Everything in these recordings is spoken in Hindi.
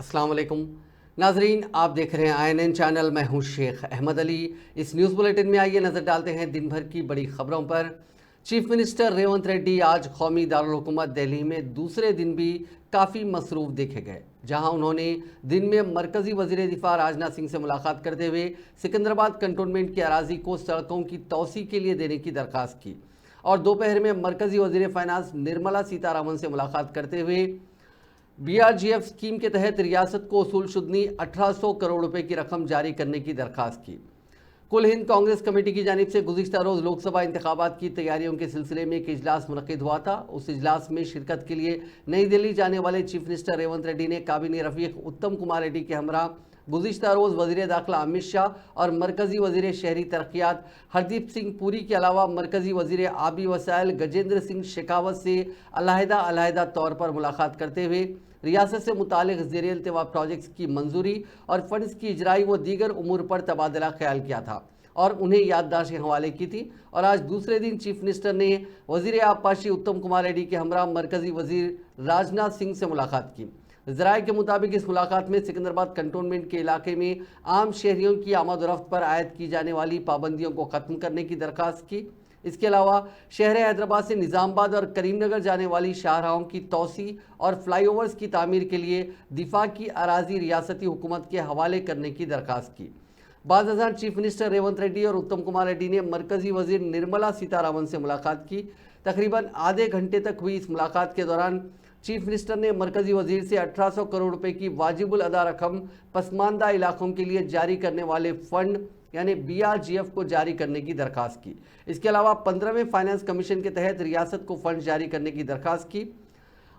अस्सलाम वालेकुम नाजरीन, आप देख रहे हैं INN चैनल। मैं हूं शेख अहमद अली। इस न्यूज़ बुलेटिन में आइए नज़र डालते हैं दिन भर की बड़ी खबरों पर। चीफ मिनिस्टर रेवंत रेड्डी आज कौमी दारुल हुकूमत दिल्ली में दूसरे दिन भी काफ़ी मसरूफ़ देखे गए, जहां उन्होंने दिन में मरकज़ी वज़ीर दिफा राजनाथ सिंह से मुलाकात करते हुए सिकंदराबाद कंटोनमेंट की अराजी को सड़कों की तोसी के लिए देने की दरख्वास्त की और दोपहर में मरकज़ी वज़ीर फाइनेंस निर्मला सीतारमण से मुलाकात करते हुए BRGF स्कीम के तहत रियासत को उसूल शुदनी 1800 करोड़ रुपए की रकम जारी करने की दरख्वास्त की। कुल हिंद कांग्रेस कमेटी की जानिब से गुज़िश्ता रोज़ लोकसभा इंतखाबात की तैयारियों के सिलसिले में एक इजलास मुनक़िद हुआ था। उस इजलास में शिरकत के लिए नई दिल्ली जाने वाले चीफ मिनिस्टर रेवंत रेड्डी ने काबिने रफ़ीक उत्तम कुमार रेड्डी के हमरा गुज़िश्ता रोज़ वज़ीर दाखिला अमित शाह और मरकज़ी वज़ीर शहरी तरक्यात हरदीप सिंह पुरी के अलावा मरकज़ी वज़ीर आबी वसाइल गजेंद्र सिंह शेखावत से अलहदा तौर पर मुलाकात करते हुए रियासत से मुतालिक ज़ेर इल्तिवा प्रोजेक्ट्स की मंजूरी और फंड्स की इजराई व दीगर उमूर पर तबादला ख्याल किया था और उन्हें याददाश्त के हवाले की थी। और आज दूसरे दिन चीफ मिनिस्टर ने वज़ीर आबपाशी उत्तम कुमार रेड्डी के हमरा मरकज़ी वज़ीर राजनाथ सिंह से मुलाकात की। ज़राए के मुताबिक इस मुलाकात में सिकंदराबाद कंटोनमेंट के इलाके में आम शहरियों की आमद-ओ-रफ्त पर आयद की जाने वाली पाबंदियों को ख़त्म करने की दरख्वास्त की। इसके अलावा शहर हैदराबाद से निज़ामबाद और करीमनगर जाने वाली शाहराहों की तोसी और फ्लाईओवर्स की तामीर के लिए दिफा की अराजी रियासती हुकूमत के हवाले करने की दरख्वास्त की। बाद अज़ान चीफ मिनिस्टर रेवंत रेड्डी और उत्तम कुमार रेड्डी ने मरकज़ी वज़ीर निर्मला सीतारमण से मुलाकात की। तकरीबन आधे घंटे तक हुई इस मुलाकात के दौरान चीफ मिनिस्टर ने मरकज़ी वज़ीर से 1800 करोड़ रुपए की वाजिबुल अदा रकम पसमानदा इलाकों के लिए जारी करने वाले फंड यानी BRGF को जारी करने की दरख्वास्त की। इसके अलावा 15वें फाइनेंस कमीशन के तहत रियासत को फंड जारी करने की दरख्वास्त की।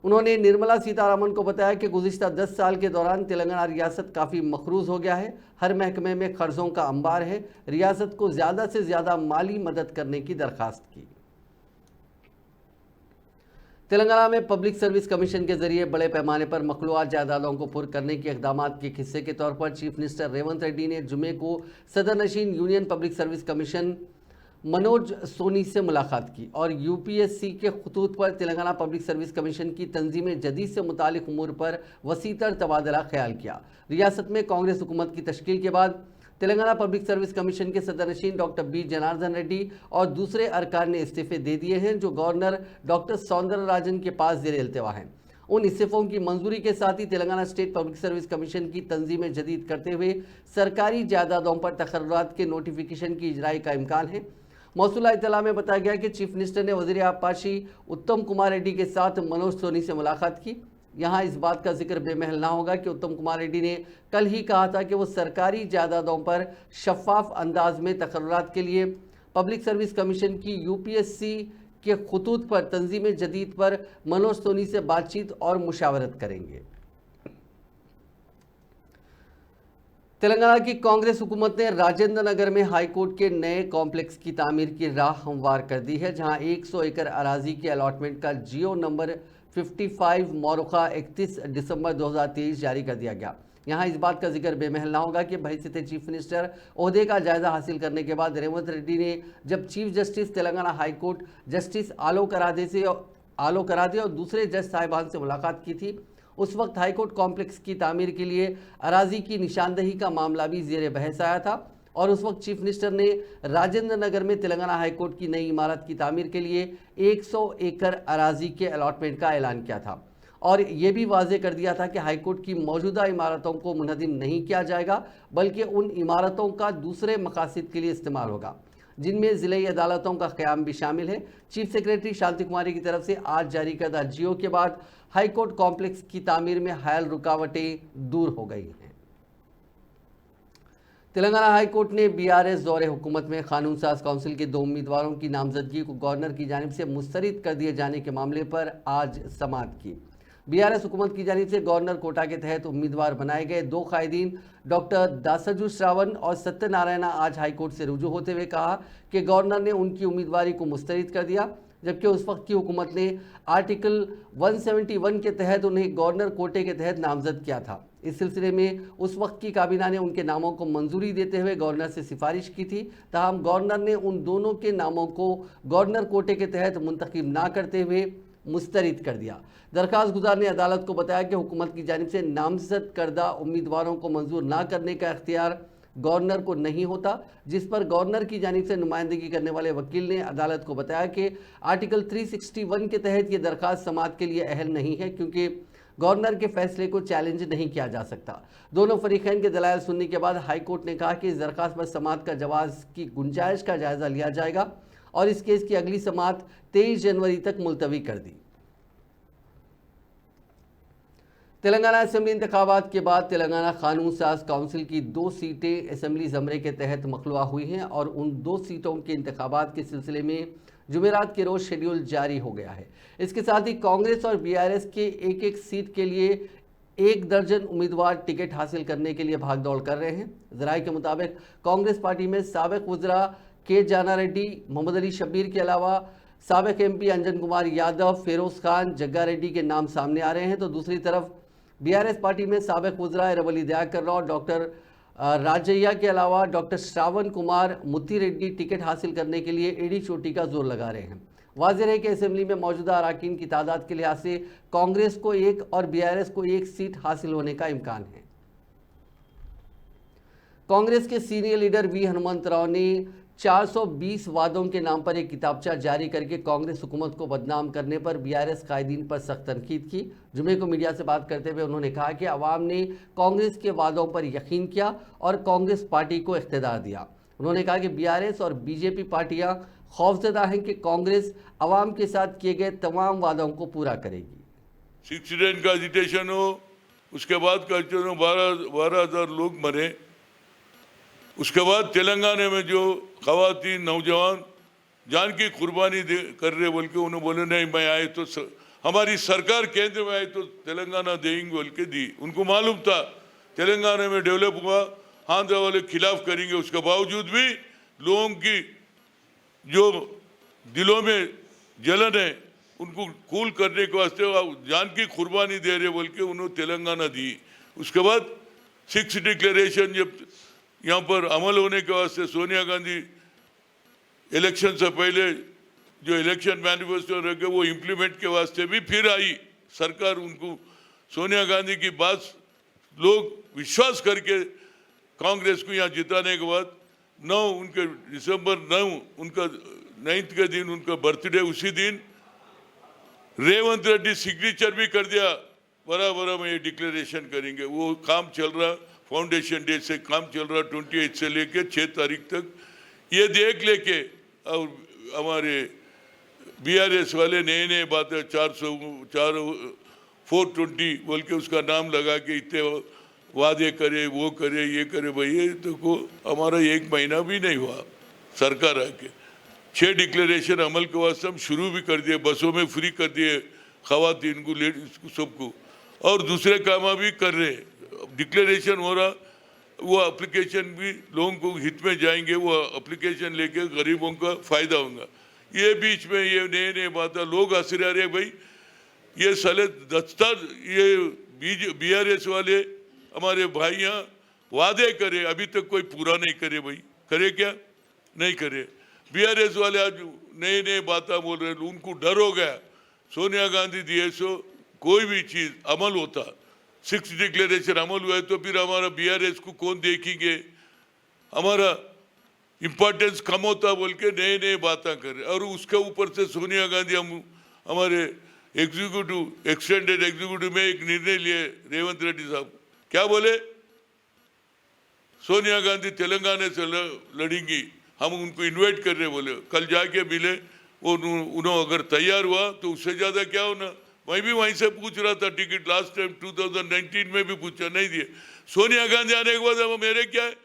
उन्होंने निर्मला सीतारमण को बताया कि गुज़िश्ता 10 साल के दौरान तेलंगाना रियासत काफ़ी मखरूज हो गया है, हर महकमे में कर्ज़ों का अंबार है, रियासत को ज़्यादा से ज़्यादा माली मदद करने की दरख्वास्त की। तेलंगाना में पब्लिक सर्विस कमीशन के जरिए बड़े पैमाने पर मखलूआत जायदादों को पुर करने के इक़दाम के एक हिस्से के तौर पर चीफ मिनिस्टर रेवंत रेड्डी ने जुमे को सदर नशीन union public service commission Manoj Soni से मुलाकात की और UPSC के खतूत पर तेलंगाना पब्लिक सर्विस कमीशन की तंजीम जदीद से मुतालिक उमूर पर वसीतर तबादला ख्याल किया। रियासत में कांग्रेस हुकूमत की तश्कील के बाद तेलंगाना पब्लिक सर्विस कमीशन के सदरनशीन डॉक्टर B जनार्दन रेड्डी और दूसरे अरकान ने इस्तीफे दे दिए हैं, जो गवर्नर डॉक्टर सौंदरराजन के पास ज़ेर इल्तिवा हैं। उन इस्तीफ़ों की मंजूरी के साथ ही Telangana state public service commission की तंजीम जदीद करते हुए सरकारी जायदादों पर तकर्रुरात के नोटिफिकेशन की इजराई का इम्कान है। मौसूला इत्तला में बताया गया कि चीफ मिनिस्टर ने वज़ीर आबपाशी उत्तम कुमार रेड्डी के साथ मनोज सोनी से मुलाकात की। यहाँ इस बात का जिक्र बेमहल ना होगा कि उत्तम कुमार रेड्डी ने कल ही कहा था कि वो सरकारी जायदादों पर शफाफ अंदाज में तकर्रुरात के लिए पब्लिक सर्विस कमीशन की UPSC के खतूत पर तंजीम जदीद पर मनोज सोनी से बातचीत और मुशावरत करेंगे। तेलंगाना की कांग्रेस हुकूमत ने राजेंद्र नगर में हाईकोर्ट के नए कॉम्प्लेक्स की तामीर की राह हमवार कर दी है, जहां 100 एकड़ अराजी के अलॉटमेंट का जियो नंबर 55 मौरुखा 31 दिसंबर 2023 जारी कर दिया गया। यहाँ इस बात का जिक्र बेमहल ना होगा कि बहैसियत चीफ मिनिस्टर ओहदे का जायजा हासिल करने के बाद रेवंत रेड्डी ने जब chief justice Telangana high court justice Alok Aradhe और दूसरे जज साहिबान से मुलाकात की थी, उस वक्त हाईकोर्ट कॉम्प्लेक्स की तामीर के लिए अराजी की निशानदही का मामला भी ज़ेर बहस आया था और उस वक्त चीफ मिनिस्टर ने राजेंद्र नगर में तेलंगाना हाईकोर्ट की नई इमारत की तामीर के लिए 100 एकड़ अराजी के अलॉटमेंट का ऐलान किया था और ये भी वाज़े कर दिया था कि हाईकोर्ट की मौजूदा इमारतों को मुनहदिम नहीं किया जाएगा, बल्कि उन इमारतों का दूसरे मकासद के लिए इस्तेमाल होगा, जिनमें ज़िले अदालतों का क़याम भी शामिल है। चीफ सेक्रेटरी शांति कुमारी की तरफ से आज जारी करदा जियो के बाद हाईकोर्ट कॉम्प्लेक्स की तामीर में हायल रुकावटें दूर हो गई हैं। तेलंगाना हाईकोर्ट ने BRS दौरे हुकूमत में कानून साज काउंसिल के 2 उम्मीदवारों की नामजदगी को गवर्नर की जानिब से मुस्तरद कर दिए जाने के मामले पर आज समाअत की। BRS हुकूमत की जानिब से गवर्नर कोटा के तहत उम्मीदवार बनाए गए 2 कायदीन डॉक्टर दासजू श्रावण और सत्यनारायणा आज हाईकोर्ट से रुजू होते हुए कहा कि गवर्नर ने उनकी उम्मीदवारी को मुस्तरद कर दिया, जबकि उस वक्त की हुकूमत ने आर्टिकल 171 के तहत उन्हें गवर्नर कोटे के तहत नामजद किया था। इस सिलसिले में उस वक्त की काबीना ने उनके नामों को मंजूरी देते हुए गवर्नर से सिफारिश की थी, ताहम गवर्नर ने उन दोनों के नामों को गवर्नर कोटे के तहत मुंतखब ना करते हुए मुस्तरद कर दिया। दरखास्त गुजार ने अदालत को बताया कि हुकूमत की जानिब से नामजद करदा उम्मीदवारों को मंजूर ना करने का इख्तियार गवर्नर को नहीं होता, जिस पर गवर्नर की जानिब से नुमाइंदगी करने वाले वकील ने अदालत को बताया कि आर्टिकल 361 के तहत ये दरखास्त समाअत के लिए अहल नहीं है, क्योंकि गवर्नर के फैसले को चैलेंज नहीं किया जा सकता। दोनों फरीकैन के दलाइल सुनने के बाद हाई कोर्ट ने कहा कि इस दरखास्त पर समाअत का जवाज की गुंजाइश का जायजा लिया जाएगा और इस केस की अगली समाअत 23 जनवरी तक मुलतवी कर दी। तेलंगाना असेंबली इंतखाबात के बाद तेलंगाना कानून साज काउंसिल की 2 सीटें असेंबली ज़मरे के तहत मखलूआ हुई हैं और उन 2 सीटों के इंतखाबात के सिलसिले में जुमेरात के रोज़ शेड्यूल जारी हो गया है। इसके साथ ही कांग्रेस और बीआरएस के एक एक सीट के लिए 1 दर्जन उम्मीदवार टिकट हासिल करने के लिए भागदौड़ कर रहे हैं। ज़राए के मुताबिक कांग्रेस पार्टी में साबिक वज़रा के जाना रेड्डी, मोहम्मद अली शब्बीर के अलावा साबिक एमपी अंजन कुमार यादव, फिरोज खान, जग्गा रेड्डी के नाम सामने आ रहे हैं, तो दूसरी तरफ बीआरएस पार्टी में साबिक वज़रा रवली दयाकर राव, डॉक्टर राजैया के अलावा डॉक्टर श्रावण कुमार मुत्ती रेड्डी टिकट हासिल करने के लिए एड़ी चोटी का जोर लगा रहे हैं। वाज़ेह है कि असेंबली में मौजूदा अराकीन की तादाद के लिहाज से कांग्रेस को 1 और बीआरएस को 1 सीट हासिल होने का इम्कान है। कांग्रेस के senior leader V Hanumantha Rao ने 420 वादों के नाम पर एक किताबचा जारी करके कांग्रेस हुकूमत को बदनाम करने पर बीआरएस कायदीन पर सख्त तनकीद की। जुमे को मीडिया से बात करते हुए उन्होंने कहा कि अवाम ने कांग्रेस के वादों पर यकीन किया और कांग्रेस पार्टी को इख्तियार दिया। उन्होंने कहा कि बीआरएस और बीजेपी पार्टियां खौफजदा हैं कि कांग्रेस अवाम के साथ किए गए तमाम वादों को पूरा करेगी। 6 का एजिटेशन हो, उसके बाद 12,000 लोग मरे, उसके बाद तेलंगाना में जो खवातीन नौजवान जान की कुर्बानी कर रहे बोल के उन्होंने बोले नहीं मैं आए तो हमारी सरकार केंद्र में आए तो तेलंगाना देंगे बोल के दी। उनको मालूम था तेलंगाना में डेवलप हुआ, आंध्र वाले खिलाफ करेंगे, उसके बावजूद भी लोगों की जो दिलों में जलन है उनको कूल करने के वास्ते जान की कुर्बानी दे रहे बोल के उन्होंने तेलंगाना दी। उसके बाद 6 डिक्लेरेशन जब यहाँ पर अमल होने के वास्ते सोनिया गांधी इलेक्शन से पहले जो इलेक्शन मैनिफेस्टो रखे वो इम्प्लीमेंट के वास्ते भी फिर आई सरकार। उनको सोनिया गांधी की बात लोग विश्वास करके कांग्रेस को यहाँ जिताने के बाद 9 उनके दिसंबर 9 उनका 9th के दिन उनका बर्थडे, उसी दिन रेवंत रेड्डी सिग्नेचर भी कर दिया, बराबर में ये डिक्लेरेशन करेंगे। वो काम चल रहा, फाउंडेशन डे से काम चल रहा 28 से लेके 6 तारीख तक। ये देख लेके और हमारे बीआरएस वाले नए नए बातें 420 बोल के उसका नाम लगा के इतने वादे करे, वो करे, ये करे। भाई ये तो को हमारा 1 महीना भी नहीं हुआ सरकार आके 6 डिक्लेरेशन अमल के वास्ते हम शुरू भी कर दिए, बसों में फ्री कर दिए खवातीन को, लेडीज को, सबको, और दूसरे काम भी कर रहे। डिक्लेरेशन हो रहा, वो एप्लीकेशन भी लोगों को हित में जाएंगे, वो एप्लीकेशन लेके गरीबों का फायदा होगा। ये बीच में ये नए नए बातें लोग हंस रहे भाई, ये साले दस्तार ये बीआरएस वाले हमारे भाइयाँ वादे करे अभी तक कोई पूरा नहीं करे। भाई करे क्या? नहीं करे। बीआरएस वाले आज नए नए बातें बोल रहे हैं, उनको डर हो गया सोनिया गांधी दिए सो कोई भी चीज़ अमल होता, 6 डिक्लेरेशन अमल हुआ है तो फिर हमारा बीआरएस को कौन देखेंगे, हमारा इम्पोर्टेंस कम होता बोल के नए नए बातें कर रहे। और उसके ऊपर से सोनिया गांधी हमारे एक्सटेंडेड एग्जीक्यूटिव में एक निर्णय लिए, रेवंत रेड्डी साहब क्या बोले, सोनिया गांधी तेलंगाना से लड़ेंगी, हम उनको इनवाइट कर रहे बोले। कल जाके मिले, वो उन्होंने अगर तैयार हुआ तो उससे ज़्यादा क्या होना। मैं भी वहीं से पूछ रहा था टिकट, लास्ट टाइम 2019 में भी पूछा, नहीं दिए। सोनिया गांधी आने के बाद अब मेरे क्या है,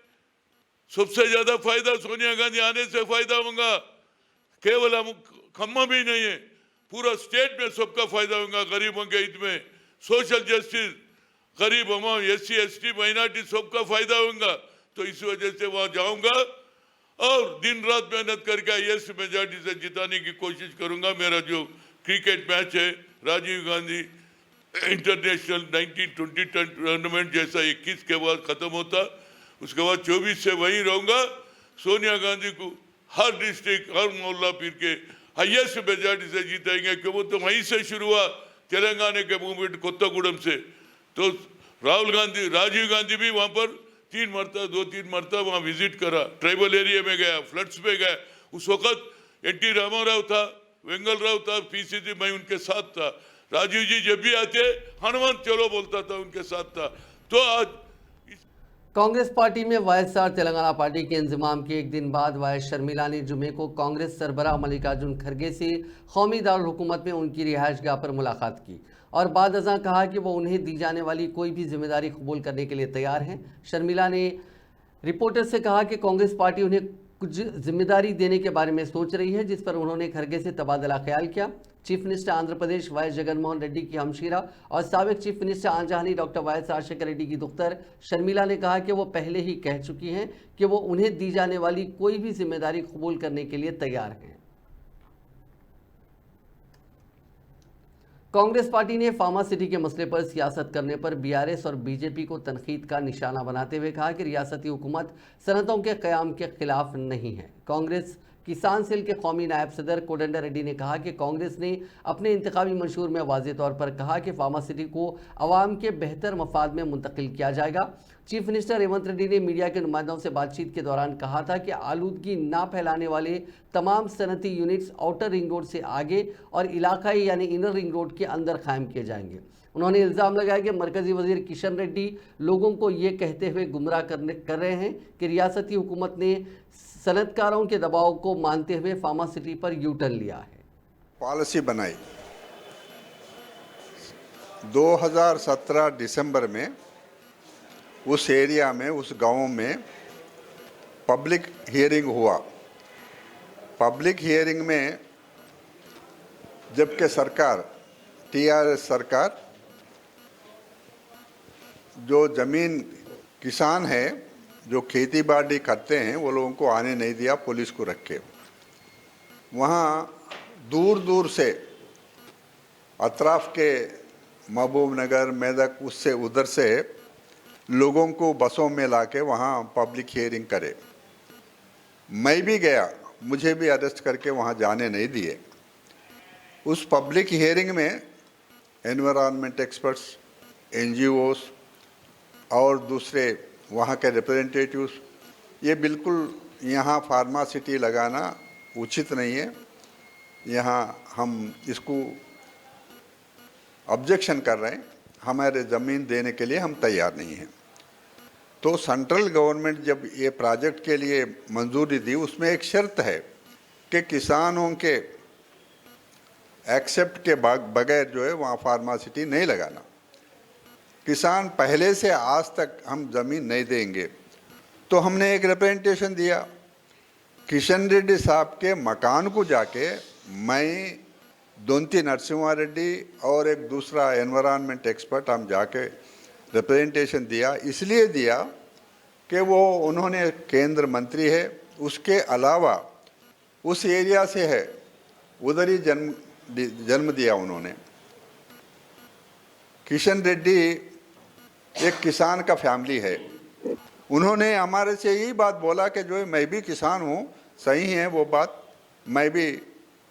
सबसे ज़्यादा फायदा सोनिया गांधी आने से फायदा होगा। केवल हम खम्मा भी नहीं है, पूरा स्टेट में सबका फायदा होगा। गरीबों के हित में सोशल जस्टिस, गरीब हम SC ST माइनॉरिटी सबका फायदा होगा। तो इस वजह से वहाँ जाऊँगा और दिन रात मेहनत करके IAS मेजॉरिटी से जिताने की कोशिश करूँगा। मेरा जो क्रिकेट मैच है राजीव गांधी इंटरनेशनल 1920 टूर्नामेंट जैसा 21 के बाद ख़त्म होता, उसके बाद 24 से वहीं रहूँगा। सोनिया गांधी को हर डिस्ट्रिक्ट, हर मोहल्ला फिर के हाईएस्ट मेजॉरिटी से जीतेंगे, क्योंकि वो तो वहीं से शुरू हुआ, तेलंगाना के मूवमेंट कोत्तागुड़म से। तो राजीव गांधी भी वहाँ पर 2-3 मरतबा वहाँ विजिट करा, ट्राइबल एरिया में गया, फ्लड्स में गया। उस वक्त एनटी रामाराव था, वेंगल राव था, पीसीसी, मैं उनके साथ था। राजीव जी जब भी आते हनुमान चलो बोलता था, उनके साथ था। तो आज कांग्रेस पार्टी में वाईएसआर तेलंगाना पार्टी के इंजमाम के एक दिन बाद वाईएस शर्मिला ने जुमे को कांग्रेस सरबराह मल्लिकार्जुन खड़गे से कौमी दारुल हुकूमत में उनकी रिहाइशगाह पर मुलाकात की और बाद अज़ां कहा कि वो उन्हें दी जाने वाली कोई भी जिम्मेदारी कबूल करने के लिए तैयार हैं। शर्मिला ने रिपोर्टर से कहा कि कांग्रेस पार्टी उन्हें कुछ जिम्मेदारी देने के बारे में सोच रही है, जिस पर उन्होंने खड़गे से तबादला ख्याल किया। Chief minister Andhra Pradesh YS Jaganmohan Reddy की हमशीरा और साबिक चीफ मिनिस्टर आंजहानी डॉक्टर वाईएस राजशेखर रेड्डी की दुख्तर शर्मिला ने कहा कि वो पहले ही कह चुकी हैं कि वो उन्हें दी जाने वाली कोई भी जिम्मेदारी कबूल करने के लिए तैयार हैं। कांग्रेस पार्टी ने फार्मा सिटी के मसले पर सियासत करने पर बीआरएस और बीजेपी को तनकीद का निशाना बनाते हुए कहा कि रियासती हुकूमत सनतों के क़याम के खिलाफ नहीं है। कांग्रेस किसान सेल के कौमी नायब सदर कोदंडा रेड्डी ने कहा कि कांग्रेस ने अपने इंतखाबी मंशूर में वाज़ेह तौर पर कहा कि फार्मा सिटी को अवाम के बेहतर मफाद में मुंतकिल किया जाएगा। चीफ मिनिस्टर रेवंत रेड्डी ने मीडिया के नुमाइंदों से बातचीत के दौरान कहा था कि आलूदगी ना फैलाने वाले तमाम सनती यूनिट्स आउटर रिंग रोड से आगे और इलाकाई यानी इनर रिंग रोड के अंदर कायम किए जाएंगे। उन्होंने इल्ज़ाम लगाया कि मरकज़ी वज़ीर किशन रेड्डी लोगों को ये कहते हुए गुमराह कर रहे हैं कि रियासती हुकूमत ने सनतकारों के दबाव को मानते हुए फार्मा सिटी पर यू टर्न लिया है। पॉलिसी बनाई 2017 दिसंबर में, उस एरिया में, उस गांव में पब्लिक हियरिंग हुआ। पब्लिक हियरिंग में जबकि सरकार, टीआरएस सरकार, जो ज़मीन किसान है जो खेती बाड़ी करते हैं वो लोगों को आने नहीं दिया, पुलिस को रख के। वहाँ दूर दूर से अतराफ के महबूब नगर, मेदक, उससे उधर से लोगों को बसों में लाके वहाँ पब्लिक हियरिंग करे। मैं भी गया, मुझे भी अरेस्ट करके वहाँ जाने नहीं दिए। उस पब्लिक हियरिंग में एनवायरनमेंट एक्सपर्ट्स, एनजीओस और दूसरे वहाँ के रिप्रेजेंटेटिव्स, ये बिल्कुल यहाँ फार्मा सिटी लगाना उचित नहीं है, यहाँ हम इसको ऑब्जेक्शन कर रहे हैं, हमारे ज़मीन देने के लिए हम तैयार नहीं हैं। तो सेंट्रल गवर्नमेंट जब ये प्रोजेक्ट के लिए मंजूरी दी, उसमें एक शर्त है कि किसानों के एक्सेप्ट के बगैर जो है वहाँ फार्मा सिटी नहीं लगाना। किसान पहले से आज तक हम ज़मीन नहीं देंगे। तो हमने एक रिप्रेजेंटेशन दिया किशन रेड्डी साहब के मकान को जाके, मैं, दोंती नरसिम्हा रेड्डी और एक दूसरा एनवायरनमेंट एक्सपर्ट, हम जाके रिप्रेजेंटेशन दिया। इसलिए दिया कि वो उन्होंने केंद्र मंत्री है, उसके अलावा उस एरिया से है, उधर ही जन्म दिया उन्होंने। किशन रेड्डी एक किसान का फैमिली है। उन्होंने हमारे से यही बात बोला कि जो है मैं भी किसान हूँ, सही है वो बात, मैं भी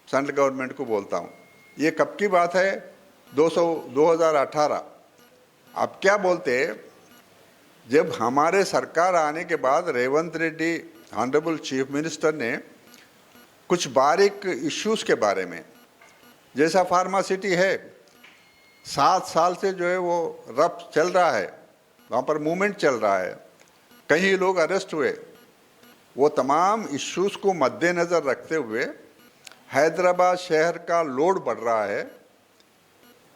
सेंट्रल गवर्नमेंट को बोलता हूँ। ये कब की बात है? 2018। अब क्या बोलते, जब हमारे सरकार आने के बाद Revanth Reddy honourable chief minister ने कुछ बारीक इश्यूज़ के बारे में, जैसा फार्मा सिटी है 7 साल से जो है वो रफ चल रहा है, वहाँ पर मूवमेंट चल रहा है, कई लोग अरेस्ट हुए, वो तमाम इश्यूज़ को मद्देनज़र रखते हुए हैदराबाद शहर का लोड बढ़ रहा है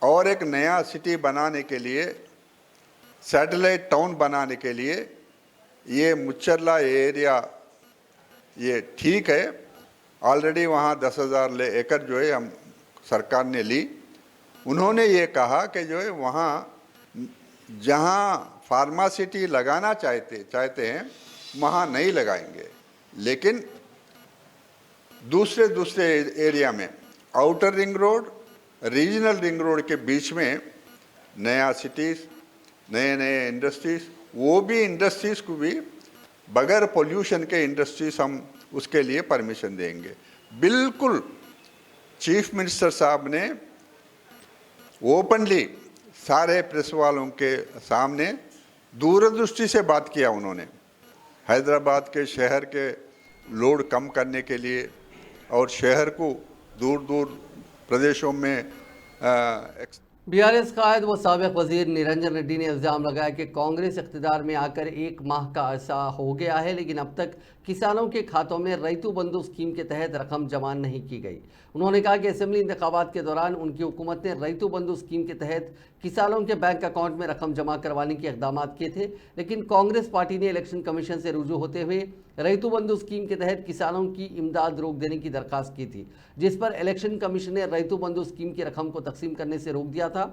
और एक नया सिटी बनाने के लिए, सैटेलाइट टाउन बनाने के लिए ये मुच्चरला एरिया ये ठीक है। ऑलरेडी वहाँ 10,000 एकड़ जो है हम सरकार ने ली। उन्होंने ये कहा कि जो है वहाँ जहाँ फार्मा सिटी लगाना चाहते हैं वहाँ नहीं लगाएंगे, लेकिन दूसरे एरिया में outer ring road, regional ring road के बीच में नया सिटीज़, नए इंडस्ट्रीज़, वो भी इंडस्ट्रीज़ को भी बगैर पोल्यूशन के इंडस्ट्रीज़ हम उसके लिए परमिशन देंगे। बिल्कुल चीफ मिनिस्टर साहब ने ओपनली सारे प्रेस वालों के सामने दूरदृष्टि से बात किया। उन्होंने हैदराबाद के शहर के लोड कम करने के लिए और शहर को दूर दूर प्रदेशों में बीआरएस कायद व साबिक वजीर निरंजन रेड्डी ने इल्ज़ाम लगाया कि कांग्रेस इख्तिदार में आकर 1 माह का अरसा हो गया है, लेकिन अब तक किसानों के खातों में रैतू बंधु स्कीम के तहत रकम जमा नहीं की गई। उन्होंने कहा कि असेंबली इंतखाबात के दौरान उनकी हुकूमत ने रैतू बंधु स्कीम के तहत किसानों के बैंक अकाउंट में रकम जमा करवाने के इक़दाम किए थे, लेकिन कांग्रेस पार्टी ने इलेक्शन कमीशन से रुजू होते हुए रैतू बंधु स्कीम के तहत किसानों की इमदाद रोक देने की दरख्वास्त की थी, जिस पर इलेक्शन कमीशन ने रैतू बंधु स्कीम की रकम को तकसीम करने से रोक दिया था।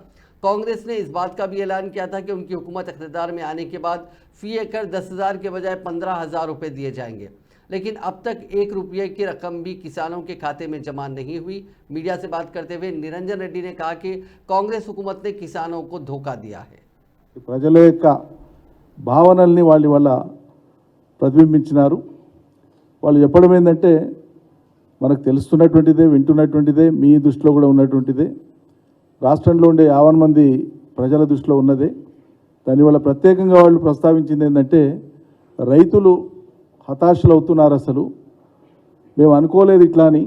कांग्रेस ने इस बात का भी ऐलान किया था कि उनकी हुकूमत इख्तिदार में आने के बाद फी एकड़ 10,000 के बजाय 15,000 रुपये दिए जाएंगे, लेकिन अब तक 1 रुपये की रकम भी किसानों के खाते में जमा नहीं हुई। मीडिया से बात करते हुए निरंजन रेड्डी ने कहा कि कांग्रेस हुकूमत ने किसानों को धोखा दिया है। ప్రజల యొక్క భావనల్ని వాళ్ళు వల్ల ప్రతిబింబించినారు। వాళ్ళు చెప్పడం ఏంటంటే మనకు తెలుస్తున్నటువంటిదే, వింటున్నటువంటిదే, మీ దృష్టిలో కూడా ఉన్నటువంటిదే, రాష్ట్రంలో ఉండే 50 మంది ప్రజల దృష్టిలో ఉన్నదే। దానివల్ల ప్రత్యేకంగా వాళ్ళు ప్రస్తావించింది ఏంటంటే రైతులు హతాశలు అవుతున్నారు, అసలు మేము అనుకోలేదు ఇట్లా అని।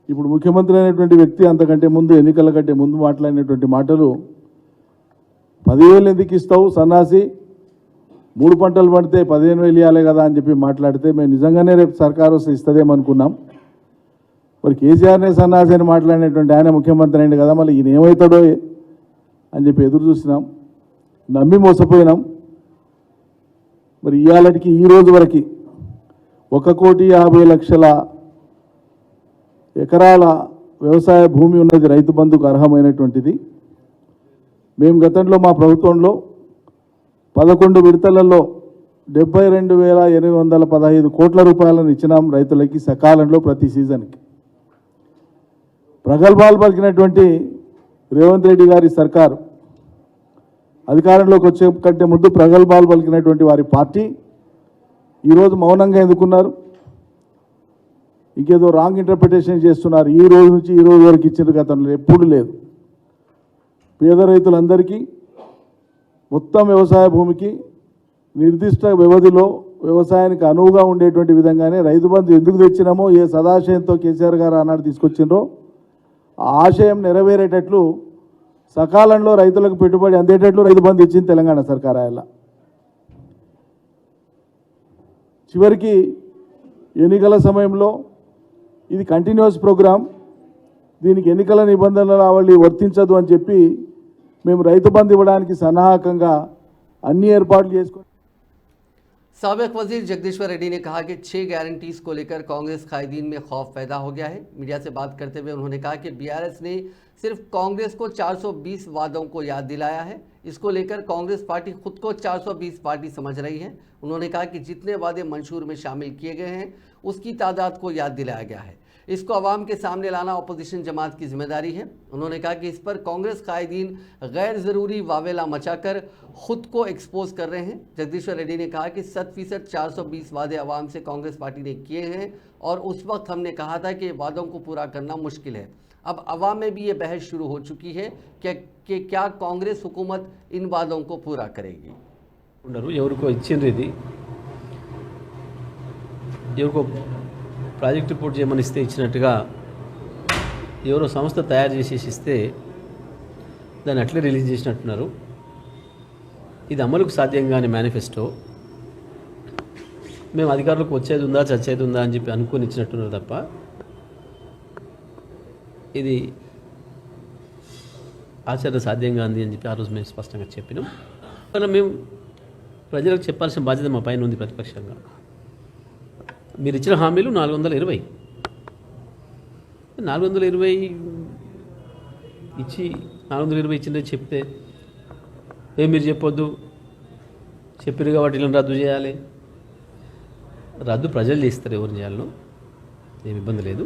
ఇప్పుడు ముఖ్యమంత్రి అయినటువంటి వ్యక్తి అంతకంటే ముందు, ఎన్నికల కంటే ముందు మాట్లాడినటువంటి మాటలు 10,000 ఎందుకు ఇస్తావు సన్నాసి, 3 పంటలు పడితే 15,000 ఇవ్వాలి కదా అని చెప్పి మాట్లాడితే మేము నిజంగానే రేపు సర్కారు వస్తే ఇస్తుందేమనుకున్నాం। మరి కేసీఆర్నే సన్నాసి అని మాట్లాడినటువంటి ఆయన ముఖ్యమంత్రి అయింది కదా, మళ్ళీ ఈయన ఏమవుతాడో అని చెప్పి ఎదురు చూసినాం, నమ్మి మోసపోయినాం। మరి ఇవాళకి ఈ రోజు వరకు 1,50,00,000 ఎకరాల వ్యవసాయ భూమి ఉన్నది, రైతు బంధుకు అర్హమైనటువంటిది। మేము గతంలో మా ప్రభుత్వంలో 11 విడతలలో 72,815 కోట్ల రూపాయలను ఇచ్చినాం రైతులకి సకాలంలో ప్రతి సీజన్కి। ప్రగల్భాలు పలికినటువంటి రేవంత్ రెడ్డి గారి సర్కారు అధికారంలోకి వచ్చే కంటే ముందు ప్రగల్భాలు పలికినటువంటి వారి పార్టీ ఈరోజు మౌనంగా ఎందుకున్నారు? ఇంకేదో రాంగ్ ఇంటర్ప్రిటేషన్ చేస్తున్నారు। ఈ రోజు నుంచి ఈ రోజు వరకు ఇచ్చిన గతంలో ఎప్పుడు లేదు। పేద రైతులందరికీ మొత్తం వ్యవసాయ భూమికి నిర్దిష్ట వ్యవధిలో వ్యవసాయానికి అనువుగా ఉండేటువంటి విధంగానే రైతు బంధు ఎందుకు తెచ్చినామో, ఏ సదాశయంతో కేసీఆర్ గారు ఆనాడు తీసుకొచ్చిండ్రో ఆ ఆశయం నెరవేరేటట్లు సకాలంలో రైతులకు పెట్టుబడి అందేటట్లు రైతు బంధు ఇచ్చింది తెలంగాణ సర్కార్। ఆయన చివరికి ఎన్నికల సమయంలో ఇది కంటిన్యూస్ ప్రోగ్రామ్, దీనికి ఎన్నికల నిబంధనలు వర్తించదు అని చెప్పి మేము రైతు బంధు ఇవ్వడానికి సన్నాహకంగా అన్ని ఏర్పాట్లు చేసుకొని। साबिक वजीर जगदीश्वर रेड्डी ने कहा कि 6 गारंटीज को लेकर कांग्रेस कायदीन में खौफ पैदा हो गया है। मीडिया से बात करते हुए उन्होंने कहा कि बीआरएस ने सिर्फ कांग्रेस को 420 वादों को याद दिलाया है। इसको लेकर कांग्रेस पार्टी खुद को 420 पार्टी समझ रही है। उन्होंने कहा कि जितने वादे मंशूर में शामिल किए गए हैं उसकी तादाद को याद दिलाया गया है। इसको अवाम के सामने लाना अपोजिशन जमात की जिम्मेदारी है। उन्होंने कहा कि इस पर कांग्रेस कायदीन गैर ज़रूरी वावेला मचाकर खुद को एक्सपोज कर रहे हैं। जगदीश्वर रेड्डी ने कहा कि 100% 420 वादे अवाम से कांग्रेस पार्टी ने किए हैं और उस वक्त हमने कहा था कि वादों को पूरा करना मुश्किल है। अब अवाम में भी ये बहस शुरू हो चुकी है कि क्या कांग्रेस हुकूमत इन वादों को पूरा करेगी। ఎవరికో ఇచ్చిండ్రు, ఇది ఎవరికో ప్రాజెక్ట్ రిపోర్ట్ చేయమని ఇస్తే ఇచ్చినట్టుగా ఎవరో సంస్థ తయారు చేసేసి ఇస్తే దాన్ని అట్లే రిలీజ్ చేసినట్టున్నారు। ఇది అమలుకు సాధ్యం కాని మేనిఫెస్టో, మేము అధికారులకు వచ్చేది ఉందా చచ్చేది ఉందా అని చెప్పి అనుకుని ఇచ్చినట్టున్నారు తప్ప ఇది ఆచరణ సాధ్యం కాంది అని చెప్పి ఆ రోజు మేము స్పష్టంగా చెప్పినాం। కానీ మేము ప్రజలకు చెప్పాల్సిన బాధ్యత మా పైన ఉంది ప్రతిపక్షంగా। మీరు ఇచ్చిన హామీలు 420 ఇచ్చి 420 ఇచ్చిందే చెప్తే మీరు చెప్పొద్దు, చెప్పారు కాబట్టి ఇలా రద్దు చేయాలి, రద్దు ప్రజలు చేస్తారు, ఎవరు చేయాలో ఏమి ఇబ్బంది లేదు।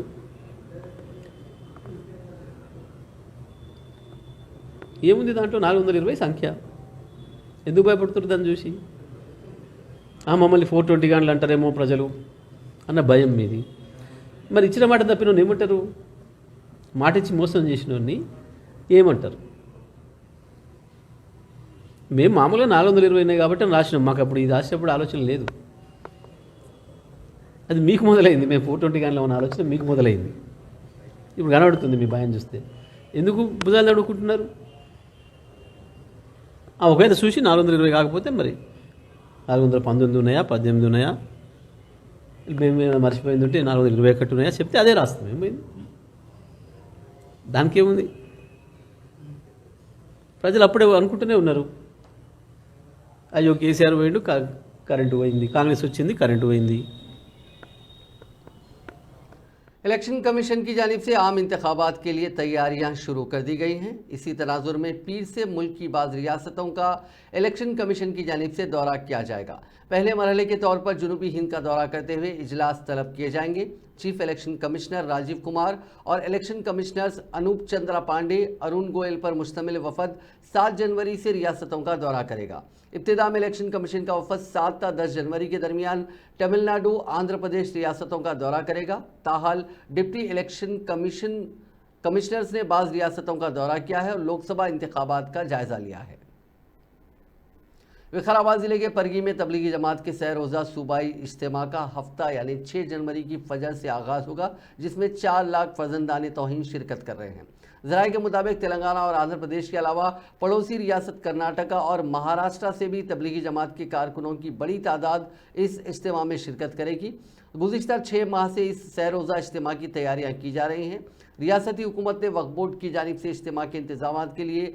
ఏముంది దాంట్లో 420 సంఖ్య, ఎందుకు భయపడుతున్నారు దాన్ని చూసి? మమ్మల్ని 420 గంటలు అంటారేమో ప్రజలు అన్న భయం మీది। మరి ఇచ్చిన మాట తప్పిన ఏమంటారు? మాట ఇచ్చి మోసం చేసినోడిని ఏమంటారు? మేము మామూలుగా 420 కాబట్టి రాసినాం. మాకు అప్పుడు ఇది రాసేటప్పుడు ఆలోచన లేదు. అది మీకు మొదలైంది. మేము 420 గానిలో ఉన్న ఆలోచన మీకు మొదలైంది. ఇప్పుడు కనబడుతుంది మీ భయం చూస్తే. ఎందుకు భుజాలు నడుకుంటున్నారు? ఒకవేళ చూసి 420 కాకపోతే మరి 419 ఉన్నాయా, 18 ఉన్నాయా, మేము మర్చిపోయింది ఉంటే 421 ఉన్నాయా చెప్తే అదే రాస్తాం. ఏమైంది? దానికేముంది? ప్రజలు అప్పుడే అనుకుంటూనే ఉన్నారు, అయ్యో కేసీఆర్ పోయిండు, కరెంటు పోయింది, కాంగ్రెస్ వచ్చింది, కరెంటు పోయింది. इलेक्शन कमीशन की जानिब से आम इंतखाबात के लिए तैयारियां शुरू कर दी गई हैं। इसी तनाजुर में पीर से मुल्क की बाज़ रियासतों का इलेक्शन कमीशन की जानिब से दौरा किया जाएगा। पहले मरहले के तौर पर जुनूबी हिंद का दौरा करते हुए इजलास तलब किए जाएंगे। Chief election commissioner Rajiv Kumar और इलेक्शन कमिश्नर्स अनूप चंद्रा पांडे, अरुण गोयल पर मुश्तमिल वफद 7 जनवरी से रियासतों का दौरा करेगा। इब्तिदा में इलेक्शन कमीशन का वफद 7 ता 10 जनवरी के दरमियान तमिलनाडु, आंध्र प्रदेश रियासतों का दौरा करेगा। ताहाल डिप्टी इलेक्शन कमिश्नर्स ने बाज़ रियासतों का दौरा किया है और लोकसभा इंतखाबात का जायज़ा लिया है। विकाराबाद ज़िले के परगी में तबलीगी जमात के सह रोज़ा सूबाई इज्तिमा का हफ्ता यानी 6 जनवरी की फजर से आगाज़ होगा, जिसमें 4 लाख फर्जंदाने तौहीन शिरकत कर रहे हैं। ज़राए के मुताबिक तेलंगाना और आंध्र प्रदेश के अलावा पड़ोसी रियासत कर्नाटका और महाराष्ट्र से भी तबलीगी जमात के कारकुनों की बड़ी तादाद इस इज्तिमा में शिरकत करेगी। गुज़िश्ता 6 माह से इस सह रोज़ा इज्तिमा की तैयारियाँ की जा रही हैं। रियासती हुकूमत ने वक्फ बोर्ड की जानिब से इज्तिमा के इंतज़ाम के लिए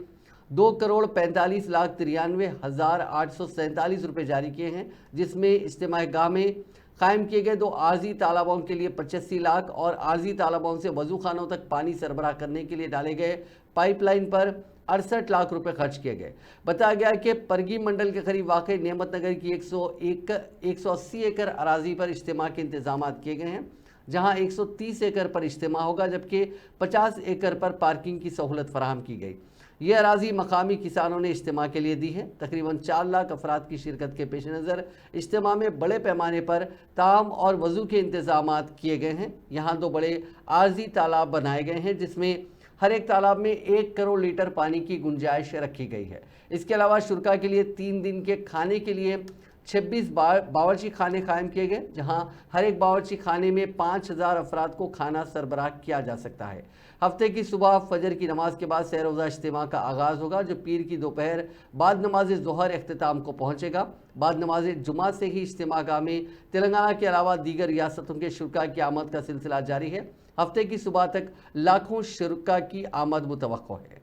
2,45,93,847 रुपये जारी किए हैं, जिसमें इज्तिमा गाह में कायम किए गए 2 आर्जी तालाबों के लिए 85 लाख और आर्जी तालाबों से वजू खानों तक पानी सरबराह करने के लिए डाले गए पाइपलाइन पर 68 लाख रुपए खर्च किए गए। बताया गया कि परगी मंडल के करीब वाक़ नेमत नगर की 180 एकड़ अराजी पर इज्तिमा के इंतजाम किए गए हैं, जहां 130 एकड़ पर इज्तिमा होगा, जबकि 50 एकड़ पर पार्किंग की सहूलत फराहम की गई। ये अराजी मकामी किसानों ने इज्तिमा के लिए दी है। तकरीबन 4 लाख अफराद की शिरकत के पेश नज़र इज्तिमा में बड़े पैमाने पर ताम और वज़ू के इंतज़ाम किए गए हैं। यहाँ 2 बड़े आर्जी तालाब बनाए गए हैं, जिसमें हर एक तालाब में 1 करोड़ लीटर पानी की गुंजाइश रखी गई है। इसके अलावा शुरका के लिए 3 दिन के खाने के लिए 26 बावर्ची खाने कायम किए गए, जहां हर एक बावर्ची खाने में 5000 अफराद को खाना सरबराह किया जा सकता है। हफ्ते की सुबह फजर की नमाज के बाद सह रोज़ा इज्तिमा का आगाज़ होगा, जो पीर की दोपहर बाद नमाज ज़ोहर अख्तिताम को पहुँचेगा। बाद नमाज जुमा से ही इज्तिमा गाह में तेलंगाना के अलावा दीगर रियासतों के शुरका की आमद का सिलसिला जारी है। हफ्ते की सुबह तक लाखों शुरका की आमद मुतवक्को है।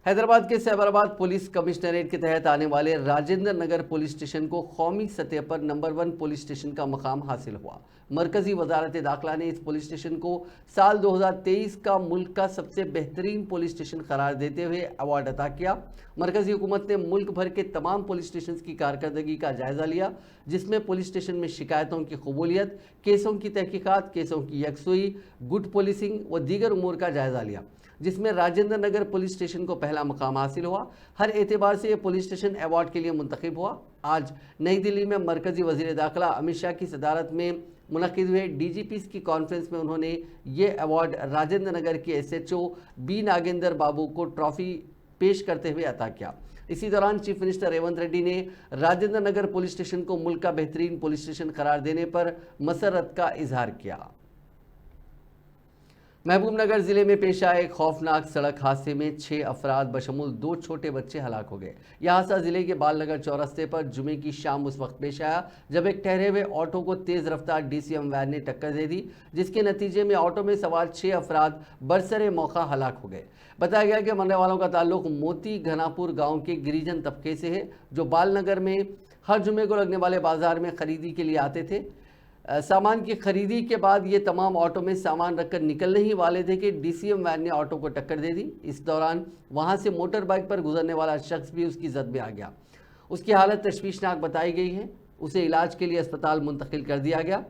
हैदराबाद के सैबराबाद पुलिस कमिश्नरेट के तहत आने वाले राजेंद्र नगर पुलिस स्टेशन को कौमी सतह पर नंबर 1 पुलिस स्टेशन का मकाम हासिल हुआ। मरकजी वजारत दाखिला ने इस पुलिस स्टेशन को साल 2023 का मुल्क का सबसे बेहतरीन पुलिस स्टेशन करार देते हुए अवार्ड अता किया। मरकजी हुकूमत ने मुल्क भर के तमाम पुलिस स्टेशन की कारकर्दगी का जायज़ा लिया, जिसमें पुलिस स्टेशन में शिकायतों की कबूलियत, केसों की तहकीकात, केसों की यकसुई, गुड पुलिसिंग व दीगर उमूर का जायज़ा लिया, जिसमें राजेंद्र नगर पुलिस स्टेशन को पहला मकाम हासिल हुआ। हर एतबार से यह पुलिस स्टेशन अवार्ड के लिए मुंतखब हुआ। आज नई दिल्ली में मरकजी वज़ीर दाखिला अमित शाह की सदारत में मुनक़िद हुए DGPs की कॉन्फ्रेंस में उन्होंने ये अवार्ड राजेंद्र नगर के SHO B नागेंद्र बाबू को ट्रॉफ़ी पेश करते हुए अता किया। इसी दौरान चीफ मिनिस्टर रेवंत रेड्डी ने राजेंद्र नगर पुलिस स्टेशन को मुल्क का बेहतरीन पुलिस स्टेशन करार देने पर मसरत का इजहार किया। महबूबनगर ज़िले में पेश आए खौफनाक सड़क हादसे में 6 अफराद बशमूल 2 छोटे बच्चे हलाक हो गए। यह हादसा ज़िले के बालनगर चौरस्ते पर जुमे की शाम उस वक्त पेश आया जब एक ठहरे हुए ऑटो को तेज़ रफ्तार DCM वैन ने टक्कर दे दी, जिसके नतीजे में ऑटो में सवार 6 अफराद बरसरे मौका हलाक हो गए। बताया गया कि मरने वालों का ताल्लुक मोती घनापुर गाँव के गिरिजन तबके से है, जो बालनगर में हर जुमे को लगने वाले बाजार में खरीदी के लिए आते थे। सामान की खरीदी के बाद ये तमाम ऑटो में सामान रखकर निकलने ही वाले थे कि DCM वैन ने ऑटो को टक्कर दे दी। इस दौरान वहां से मोटर बाइक पर गुजरने वाला शख्स भी उसकी जद में आ गया। उसकी हालत तशवीशनाक बताई गई है, उसे इलाज के लिए अस्पताल मुंतकिल कर दिया गया।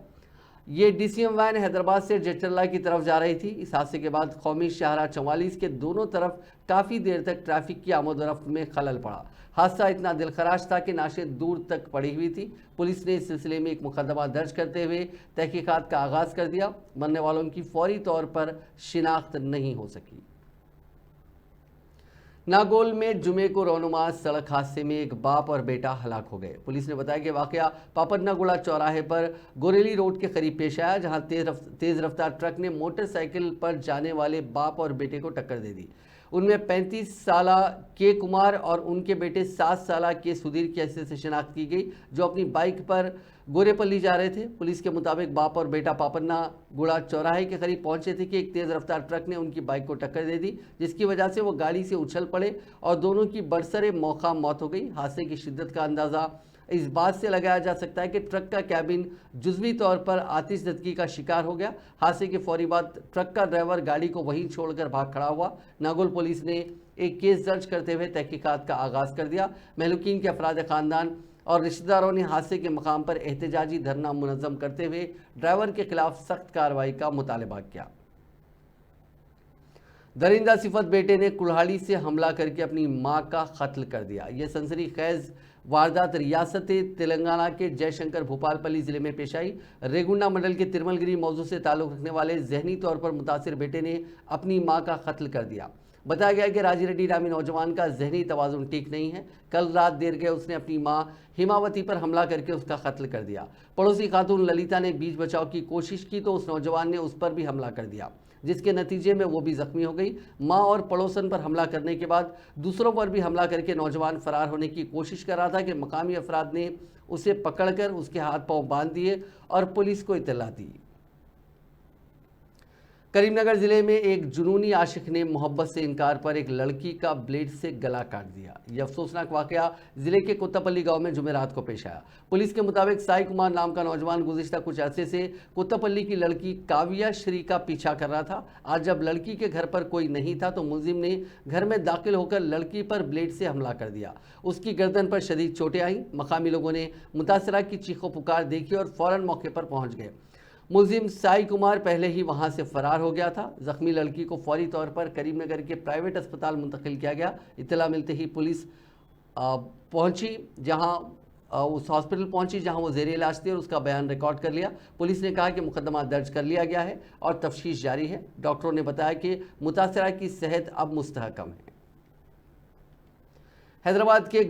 ये डीसीएम वैन हैदराबाद से जचरला की तरफ जा रही थी। इस हादसे के बाद कौमी शाहराह 44 के दोनों तरफ काफ़ी देर तक ट्रैफिक की आमदोरफ्त में खलल पड़ा। हादसा इतना दिलखराश था कि नाशें दूर तक पड़ी हुई थी। पुलिस ने इस सिलसिले में एक मुकदमा दर्ज करते हुए तहकीकात का आगाज़ कर दिया। मरने वालों की फौरी तौर पर शिनाख्त नहीं हो सकी। नागौल में जुमे को रौनुमा सड़क हादसे में एक बाप और बेटा हलाक हो गए। पुलिस ने बताया कि वाकया पापन्नागुड़ा चौराहे पर गोरेली रोड के करीब पेश आया, जहां तेज रफ्तार ट्रक ने मोटरसाइकिल पर जाने वाले बाप और बेटे को टक्कर दे दी। उनमें 35 साला के कुमार और उनके बेटे 7 साला के सुधीर की हैसियत से शिनाख्त की गई, जो अपनी बाइक पर गोरेपल्ली जा रहे थे। पुलिस के मुताबिक बाप और बेटा पापन्ना गुड़ा चौराहे के करीब पहुंचे थे कि एक तेज रफ्तार ट्रक ने उनकी बाइक को टक्कर दे दी, जिसकी वजह से वो गाड़ी से उछल पड़े और दोनों की बरसरे मौका मौत हो गई। हादसे की शिद्दत का अंदाज़ा इस बात से लगाया जा सकता है कि ट्रक का कैबिन जुज़वी तौर पर आतिशदगी का शिकार हो गया। हादसे के फौरी बाद ट्रक का ड्राइवर गाड़ी को वहीं छोड़कर भाग खड़ा हुआ। नागौल पुलिस ने एक केस दर्ज करते हुए तहकीकात का आगाज़ कर दिया। महलूकीन के अफराद खानदान और रिश्तेदारों ने हादसे के मकाम पर एहतजाजी धरना मुनज़्ज़म करते हुए ड्राइवर के खिलाफ सख्त कार्रवाई का मुतालबा किया। दरिंदा सिफत बेटे ने कुल्हाड़ी से हमला करके अपनी मां का कत्ल कर दिया। यह सनसनीखेज वारदात रियासत तेलंगाना के जयशंकर भूपालपल्ली जिले में पेश आई। रेगुंडा मंडल के तिरमलगिरी मौजू से ताल्लुक़ रखने वाले जहनी तौर पर मुतासिर बेटे ने अपनी मां का कत्ल कर दिया। बताया गया कि राजी रेड्डी नामी नौजवान का जहनी तवाज़ुन ठीक नहीं है। कल रात देर गए उसने अपनी मां हिमावती पर हमला करके उसका कत्ल कर दिया। पड़ोसी खातून ललिता ने बीच बचाव की कोशिश की तो उस नौजवान ने उस पर भी हमला कर दिया, जिसके नतीजे में वो भी जख्मी हो गई। मां और पड़ोसन पर हमला करने के बाद दूसरों पर भी हमला करके नौजवान फरार होने की कोशिश कर रहा था कि मकामी अफराद ने उसे पकड़कर उसके हाथ पांव बांध दिए और पुलिस को इत्तला दी। करीमनगर जिले में एक जुनूनी आशिक ने मोहब्बत से इनकार पर एक लड़की का ब्लेड से गला काट दिया। यह अफसोसनाक वाकया जिले के कुत्तापल्ली गांव में जुमेरात को पेश आया। पुलिस के मुताबिक साई कुमार नाम का नौजवान गुज़िश्ता कुछ अरसे से कुत्तापल्ली की लड़की काव्या श्री का पीछा कर रहा था। आज जब लड़की के घर पर कोई नहीं था तो मुलजिम ने घर में दाखिल होकर लड़की पर ब्लेड से हमला कर दिया। उसकी गर्दन पर शदीद चोटें आईं। मकामी लोगों ने मुतासरा की चीखों पुकार देखी और फौरन मौके पर पहुंच गए। मुलजिम साई कुमार पहले ही वहां से फरार हो गया था। जख्मी लड़की को फौरी तौर पर करीमनगर के प्राइवेट अस्पताल मुंतकिल किया गया। इत्तला मिलते ही पुलिस पहुंची, उस हॉस्पिटल पहुंची जहां वो ज़ेरे इलाज थी और उसका बयान रिकॉर्ड कर लिया। पुलिस ने कहा कि मुकदमा दर्ज कर लिया गया है और तफ्तीश जारी है। डॉक्टरों ने बताया कि मुतासरा की सेहत अब मुस्तहकम है। हैदराबाद के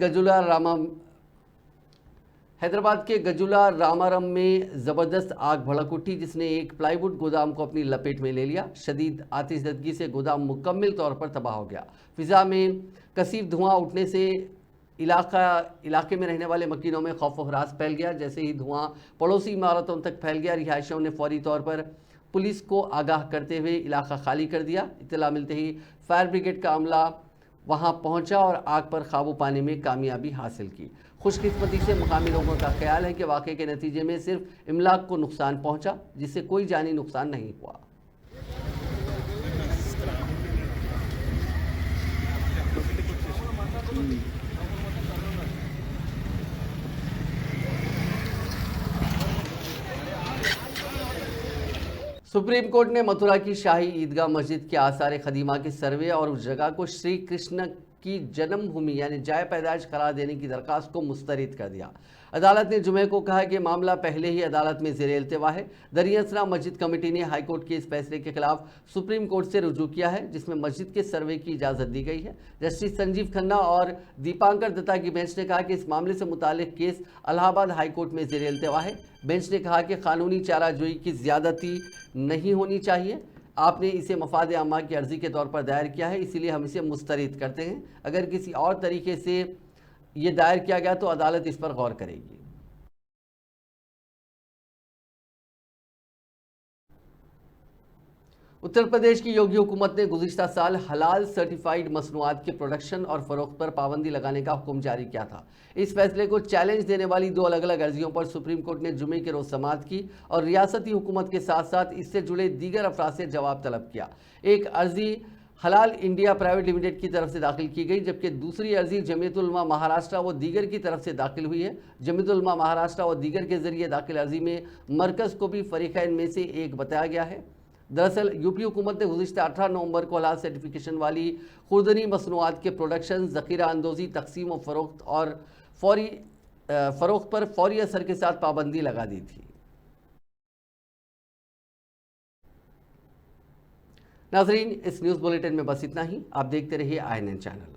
गजुला रामारम में ज़बरदस्त आग भड़क उठी, जिसने एक प्लाईवुड गोदाम को अपनी लपेट में ले लिया। शदीद आतिशदगी से गोदाम मुकम्मल तौर पर तबाह हो गया। फिज़ा में कसीफ धुआं उठने से इलाके में रहने वाले मकीनों में खौफ व हरास फैल गया। जैसे ही धुआं पड़ोसी इमारतों तक फैल गया, रिहायशियों ने फौरी तौर पर पुलिस को आगाह करते हुए इलाका खाली कर दिया। इत्तला मिलते ही फायर ब्रिगेड का अमला वहां पहुंचा और आग पर काबू पाने में कामयाबी हासिल की। खुशकिस्मती से मकामी लोगों का ख्याल है कि वाक़े के नतीजे में सिर्फ इमलाक को नुकसान पहुंचा, जिससे कोई जानी नुकसान नहीं हुआ। सुप्रीम कोर्ट ने मथुरा की शाही ईदगाह मस्जिद के आसार खदीमा के सर्वे और उस जगह को श्री कृष्ण की जन्मभूमि यानी जाय पैदाइश करार देने की दरखास्त को मुस्तरद कर दिया। अदालत ने जुमे को कहा कि मामला पहले ही अदालत में ज़ेरे इल्तिवा है। दरियासना मस्जिद कमेटी ने हाईकोर्ट के इस फैसले के खिलाफ सुप्रीम कोर्ट से रुजू किया है, जिसमें मस्जिद के सर्वे की इजाज़त दी गई है। जस्टिस संजीव खन्ना और दीपांकर दत्ता की बेंच ने कहा कि इस मामले से मुतालिक केस इलाहाबाद हाईकोर्ट में ज़ेरे इल्तिवा है। बेंच ने कहा कि कानूनी चाराजोई की ज़्यादती नहीं होनी चाहिए। आपने इसे मफाद आमा की अर्जी के तौर पर दायर किया है, इसीलिए हम इसे मुस्तरद करते हैं। अगर किसी और तरीके से ये दायर किया गया तो अदालत इस पर गौर करेगी। उत्तर प्रदेश की योगी हुकूमत ने गुज़िश्ता साल हलाल सर्टिफाइड मसनूआत के प्रोडक्शन और फ़रोख्त पर पाबंदी लगाने का हुक्म जारी किया था। इस फैसले को चैलेंज देने वाली 2 अलग अलग अर्जियों पर सुप्रीम कोर्ट ने जुमे के रोज़ समाअत की और रियासती हुकूमत के साथ साथ इससे जुड़े दीगर अफराद से जवाब तलब किया। एक अर्जी हलाल इंडिया प्राइवेट लिमिटेड की तरफ से दाखिल की गई, जबकि दूसरी अर्जी जमीयतुल उलमा महाराष्ट्र व दीगर की तरफ से दाखिल हुई है। जमीयतुल उलमा महाराष्ट्र व दीगर के जरिए दाखिल अर्जी में मरकज़ को भी फरीक़ैन में से एक बताया गया है। दरअसल यूपी हुकूमत ने गुज़िश्ता 18 नवंबर को हलाल सर्टिफिकेशन वाली खुर्दनी मसनूआत के प्रोडक्शन, ज़ख़ीरा अंदोज़ी, तकसीम व फ़रोख्त और फ़रोख्त पर फौरी असर के साथ पाबंदी लगा दी थी। नाज़रीन, इस न्यूज़ बुलेटिन में बस इतना ही। आप देखते रहिए INN चैनल।